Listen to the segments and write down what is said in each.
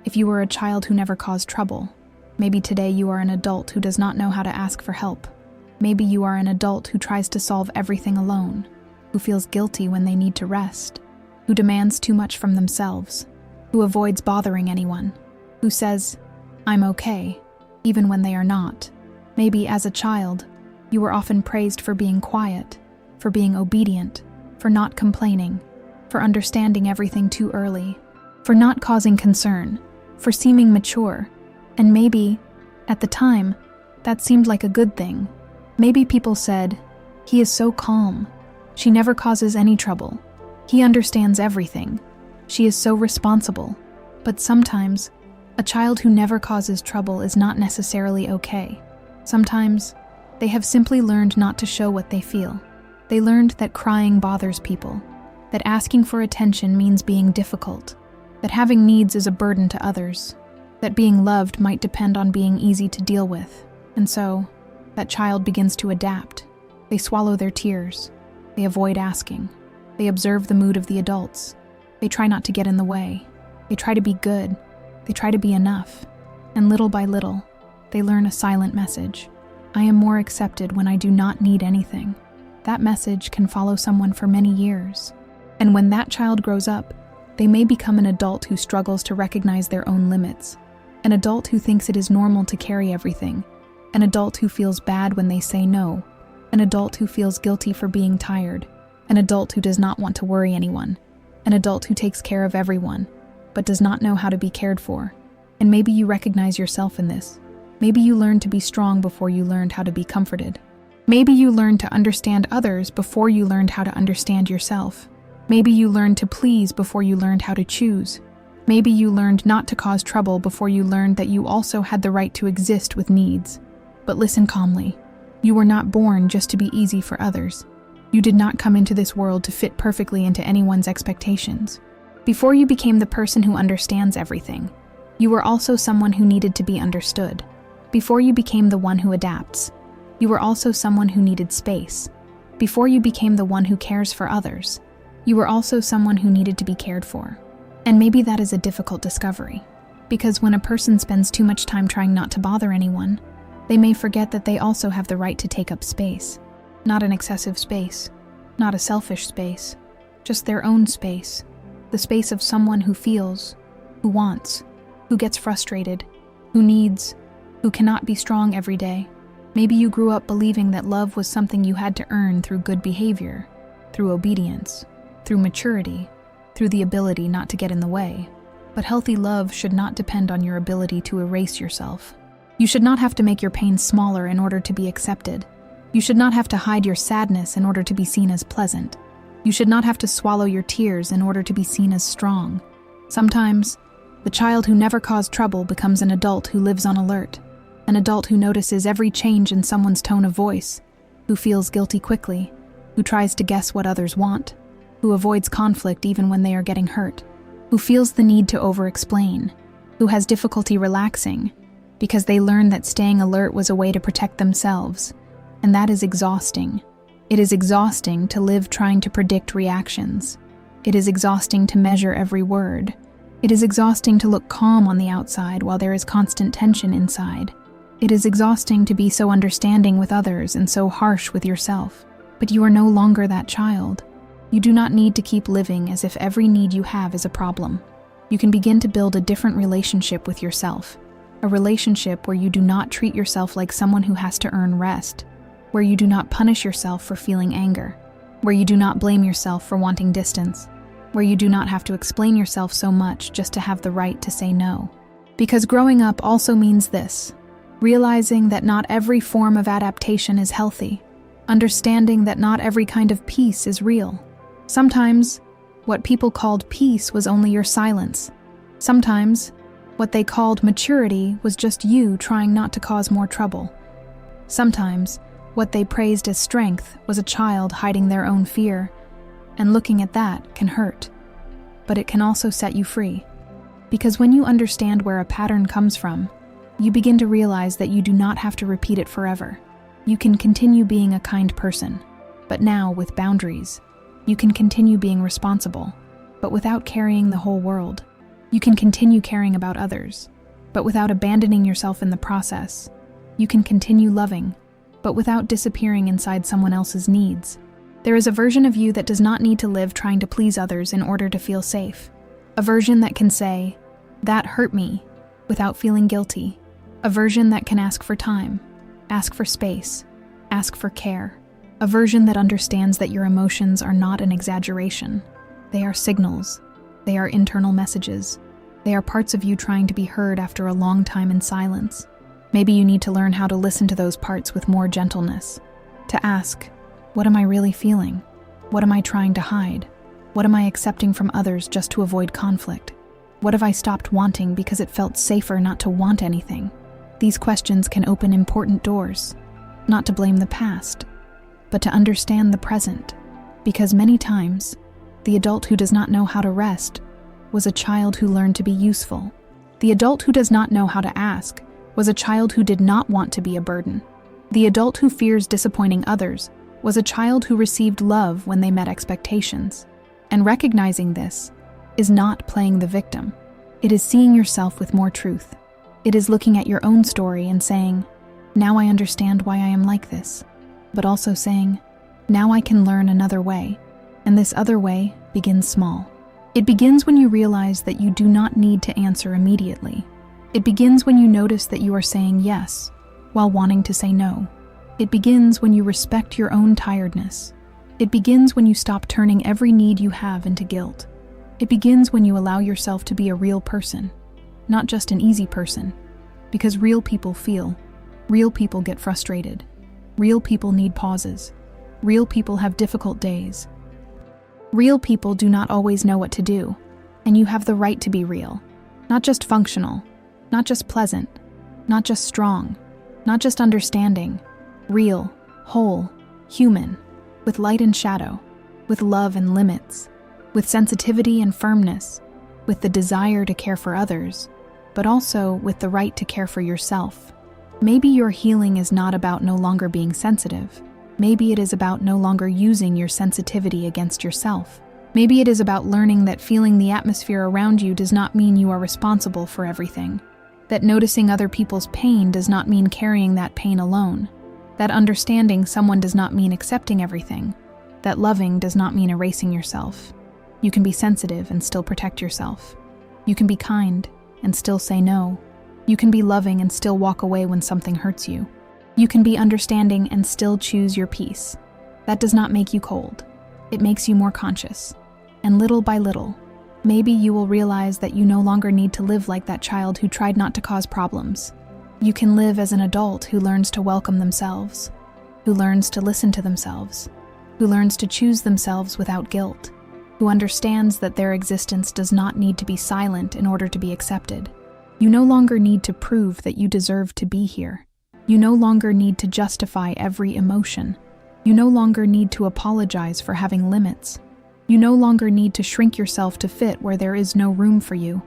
If you were a child who never caused trouble, maybe today you are an adult who does not know how to ask for help. Maybe you are an adult who tries to solve everything alone, who feels guilty when they need to rest, who demands too much from themselves, who avoids bothering anyone, who says, "I'm okay," even when they are not. Maybe as a child, you were often praised for being quiet, for being obedient, for not complaining, for understanding everything too early, for not causing concern, for seeming mature, and maybe, at the time, that seemed like a good thing. Maybe people said, "He is so calm. She never causes any trouble. He understands everything. She is so responsible." But sometimes, a child who never causes trouble is not necessarily okay. Sometimes, they have simply learned not to show what they feel. They learned that crying bothers people, that asking for attention means being difficult, that having needs is a burden to others, that being loved might depend on being easy to deal with. And so, that child begins to adapt. They swallow their tears. They avoid asking. They observe the mood of the adults. They try not to get in the way. They try to be good. They try to be enough. And little by little, they learn a silent message. I am more accepted when I do not need anything. That message can follow someone for many years. And when that child grows up, they may become an adult who struggles to recognize their own limits, an adult who thinks it is normal to carry everything, an adult who feels bad when they say no, an adult who feels guilty for being tired, an adult who does not want to worry anyone, an adult who takes care of everyone, but does not know how to be cared for. And maybe you recognize yourself in this. Maybe you learned to be strong before you learned how to be comforted. Maybe you learned to understand others before you learned how to understand yourself. Maybe you learned to please before you learned how to choose. Maybe you learned not to cause trouble before you learned that you also had the right to exist with needs. But listen calmly. You were not born just to be easy for others. You did not come into this world to fit perfectly into anyone's expectations. Before you became the person who understands everything, you were also someone who needed to be understood. Before you became the one who adapts, you were also someone who needed space. Before you became the one who cares for others, you were also someone who needed to be cared for. And maybe that is a difficult discovery, because when a person spends too much time trying not to bother anyone, they may forget that they also have the right to take up space. Not an excessive space, not a selfish space, just their own space. The space of someone who feels, who wants, who gets frustrated, who needs, who cannot be strong every day. Maybe you grew up believing that love was something you had to earn through good behavior, through obedience, through maturity, through the ability not to get in the way. But healthy love should not depend on your ability to erase yourself. You should not have to make your pain smaller in order to be accepted. You should not have to hide your sadness in order to be seen as pleasant. You should not have to swallow your tears in order to be seen as strong. Sometimes, the child who never caused trouble becomes an adult who lives on alert, an adult who notices every change in someone's tone of voice, who feels guilty quickly, who tries to guess what others want, who avoids conflict even when they are getting hurt, who feels the need to over-explain, who has difficulty relaxing, because they learned that staying alert was a way to protect themselves, and that is exhausting. It is exhausting to live trying to predict reactions. It is exhausting to measure every word. It is exhausting to look calm on the outside while there is constant tension inside. It is exhausting to be so understanding with others and so harsh with yourself. But you are no longer that child. You do not need to keep living as if every need you have is a problem. You can begin to build a different relationship with yourself. A relationship where you do not treat yourself like someone who has to earn rest, where you do not punish yourself for feeling anger, where you do not blame yourself for wanting distance, where you do not have to explain yourself so much just to have the right to say no. Because growing up also means this: realizing that not every form of adaptation is healthy, understanding that not every kind of peace is real. Sometimes, what people called peace was only your silence. Sometimes, what they called maturity was just you trying not to cause more trouble. Sometimes, what they praised as strength was a child hiding their own fear, and looking at that can hurt. But it can also set you free. Because when you understand where a pattern comes from, you begin to realize that you do not have to repeat it forever. You can continue being a kind person, but now with boundaries. You can continue being responsible, but without carrying the whole world. You can continue caring about others, but without abandoning yourself in the process. You can continue loving, but without disappearing inside someone else's needs. There is a version of you that does not need to live trying to please others in order to feel safe. A version that can say, "That hurt me," without feeling guilty. A version that can ask for time, ask for space, ask for care. A version that understands that your emotions are not an exaggeration. They are signals. They are internal messages. They are parts of you trying to be heard after a long time in silence. Maybe you need to learn how to listen to those parts with more gentleness. To ask, what am I really feeling? What am I trying to hide? What am I accepting from others just to avoid conflict? What have I stopped wanting because it felt safer not to want anything? These questions can open important doors, not to blame the past, but to understand the present. Because many times, the adult who does not know how to rest was a child who learned to be useful. The adult who does not know how to ask was a child who did not want to be a burden. The adult who fears disappointing others was a child who received love when they met expectations. And recognizing this is not playing the victim. It is seeing yourself with more truth. It is looking at your own story and saying, now I understand why I am like this. But also saying, now I can learn another way. And this other way begins small. It begins when you realize that you do not need to answer immediately. It begins when you notice that you are saying yes while wanting to say no. It begins when you respect your own tiredness. It begins when you stop turning every need you have into guilt. It begins when you allow yourself to be a real person, not just an easy person, because real people feel, real people get frustrated, real people need pauses, real people have difficult days. Real people do not always know what to do, and you have the right to be real, not just functional, not just pleasant, not just strong, not just understanding, real, whole, human, with light and shadow, with love and limits, with sensitivity and firmness, with the desire to care for others, but also with the right to care for yourself. Maybe your healing is not about no longer being sensitive. Maybe it is about no longer using your sensitivity against yourself. Maybe it is about learning that feeling the atmosphere around you does not mean you are responsible for everything. That noticing other people's pain does not mean carrying that pain alone. That understanding someone does not mean accepting everything. That loving does not mean erasing yourself. You can be sensitive and still protect yourself. You can be kind and still say no. You can be loving and still walk away when something hurts you. You can be understanding and still choose your peace. That does not make you cold. It makes you more conscious. And little by little, maybe you will realize that you no longer need to live like that child who tried not to cause problems. You can live as an adult who learns to welcome themselves, who learns to listen to themselves, who learns to choose themselves without guilt, who understands that their existence does not need to be silent in order to be accepted. You no longer need to prove that you deserve to be here. You no longer need to justify every emotion. You no longer need to apologize for having limits. You no longer need to shrink yourself to fit where there is no room for you.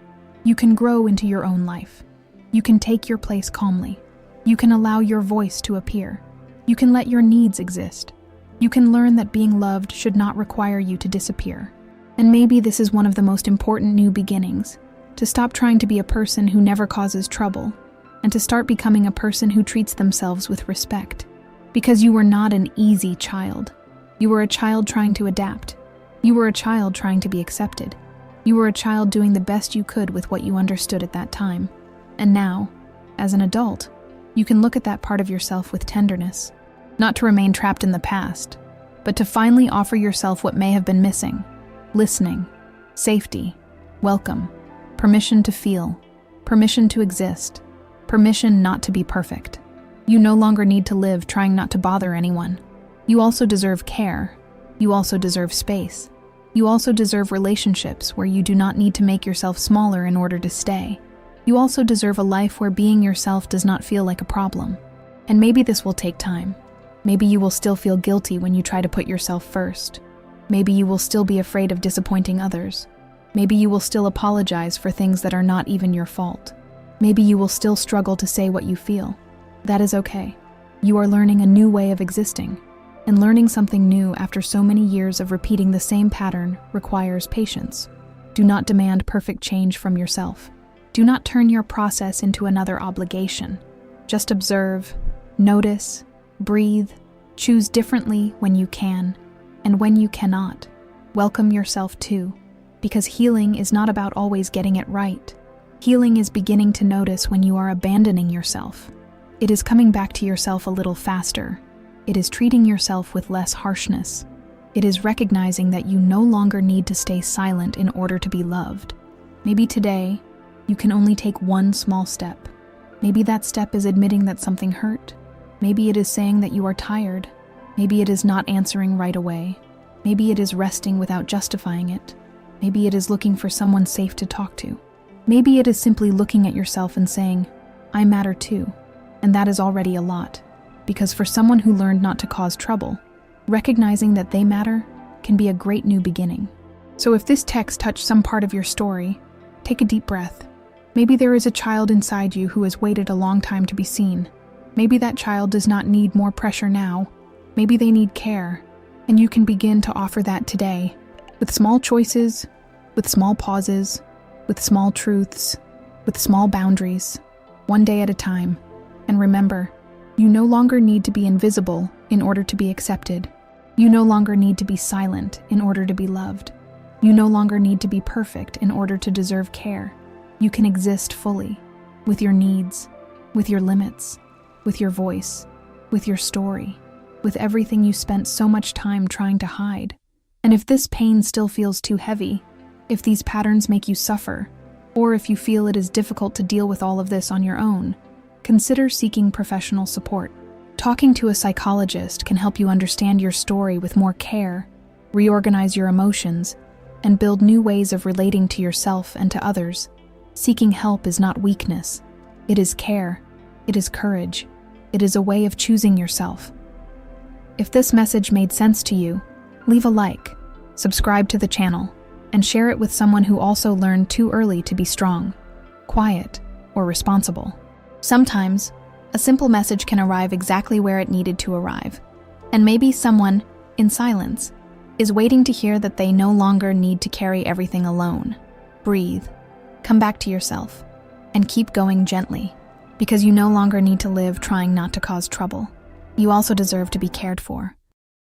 You can grow into your own life. You can take your place calmly. You can allow your voice to appear. You can let your needs exist. You can learn that being loved should not require you to disappear. And maybe this is one of the most important new beginnings, to stop trying to be a person who never causes trouble, and to start becoming a person who treats themselves with respect. Because you were not an easy child. You were a child trying to adapt. You were a child trying to be accepted. You were a child doing the best you could with what you understood at that time. And now, as an adult, you can look at that part of yourself with tenderness, not to remain trapped in the past, but to finally offer yourself what may have been missing: listening, safety, welcome, permission to feel, permission to exist, permission not to be perfect. You no longer need to live trying not to bother anyone. You also deserve care. You also deserve space. You also deserve relationships where you do not need to make yourself smaller in order to stay. You also deserve a life where being yourself does not feel like a problem. And maybe this will take time. Maybe you will still feel guilty when you try to put yourself first. Maybe you will still be afraid of disappointing others. Maybe you will still apologize for things that are not even your fault. Maybe you will still struggle to say what you feel. That is okay. You are learning a new way of existing. And learning something new after so many years of repeating the same pattern requires patience. Do not demand perfect change from yourself. Do not turn your process into another obligation. Just observe, notice, breathe, choose differently when you can, and when you cannot, welcome yourself too, because healing is not about always getting it right. Healing is beginning to notice when you are abandoning yourself. It is coming back to yourself a little faster. It is treating yourself with less harshness. It is recognizing that you no longer need to stay silent in order to be loved. Maybe today, you can only take one small step. Maybe that step is admitting that something hurt. Maybe it is saying that you are tired. Maybe it is not answering right away. Maybe it is resting without justifying it. Maybe it is looking for someone safe to talk to. Maybe it is simply looking at yourself and saying, I matter too. And that is already a lot. Because for someone who learned not to cause trouble, recognizing that they matter can be a great new beginning. So if this text touched some part of your story, take a deep breath. Maybe there is a child inside you who has waited a long time to be seen. Maybe that child does not need more pressure now. Maybe they need care, and you can begin to offer that today, with small choices, with small pauses, with small truths, with small boundaries, one day at a time. And remember, you no longer need to be invisible in order to be accepted. You no longer need to be silent in order to be loved. You no longer need to be perfect in order to deserve care. You can exist fully, with your needs, with your limits, with your voice, with your story, with everything you spent so much time trying to hide. And if this pain still feels too heavy, if these patterns make you suffer, or if you feel it is difficult to deal with all of this on your own, consider seeking professional support. Talking to a psychologist can help you understand your story with more care, reorganize your emotions, and build new ways of relating to yourself and to others. Seeking help is not weakness. It is care. It is courage. It is a way of choosing yourself. If this message made sense to you, leave a like, subscribe to the channel, and share it with someone who also learned too early to be strong, quiet, or responsible. Sometimes, a simple message can arrive exactly where it needed to arrive, and maybe someone, in silence, is waiting to hear that they no longer need to carry everything alone. Breathe. Come back to yourself, and keep going gently, because you no longer need to live trying not to cause trouble. You also deserve to be cared for.